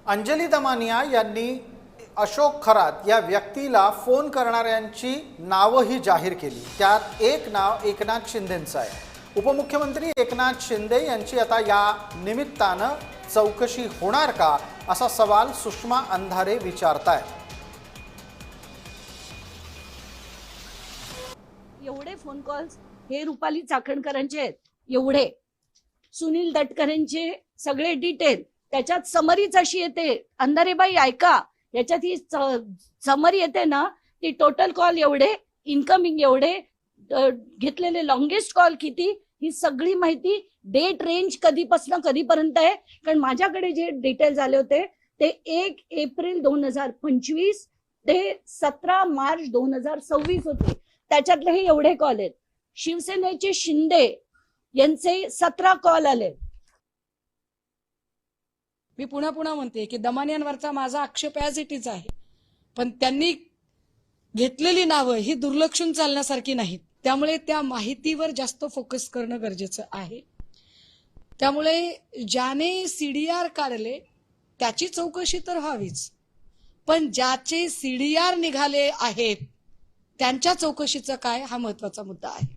अंजली दमानिया यांनी अशोक खरात या व्यक्तीला फोन करणाऱ्यांची नावही जाहीर केली। त्यात एक नाव एकनाथ शिंदेंचं आहे। उपमुख्यमंत्री एकनाथ शिंदे यांची आता या निमित्तानं चौकशी होणार का असा सवाल सुषमा अंधारे विचारतायत। एवढे फोन कॉल्स हे रुपाली चाकणकरांचे आहेत, एवढे सुनील तटकरेंचे सगळे डिटेल त्याच्यात समरीच अशी येते। अंधारेबाई ऐका, याच्यात ही समरी येते ना, ती टोटल कॉल एवढे, इनकमिंग एवढे, घेतलेले लॉंगेस्ट कॉल किती, ही सगळी माहिती डेट रेंज कधीपासून कधीपर्यंत आहे। कारण माझ्याकडे जे डिटेल आले होते ते 1 एप्रिल 2025 ते 17 मार्च 2026 होते। त्याच्यातले हे एवढे कॉल आहेत। शिवसेनेचे शिंदे यांचे 17 कॉल आले। मी पुन्हा म्हणते की दमानियांवरचा माझा आक्षेप ॲज इट इज आहे, पण त्यांनी घेतलेली नावं ही दुर्लक्षून चालण्यासारखी नाहीत। त्यामुळे त्या माहितीवर जास्त फोकस करणं गरजेचं आहे। त्यामुळे ज्याने सीडीआर काढले त्याची चौकशी तर व्हावीच, पण ज्याचे सीडीआर निघाले आहेत त्यांच्या चौकशीचं काय, हा महत्वाचा मुद्दा आहे।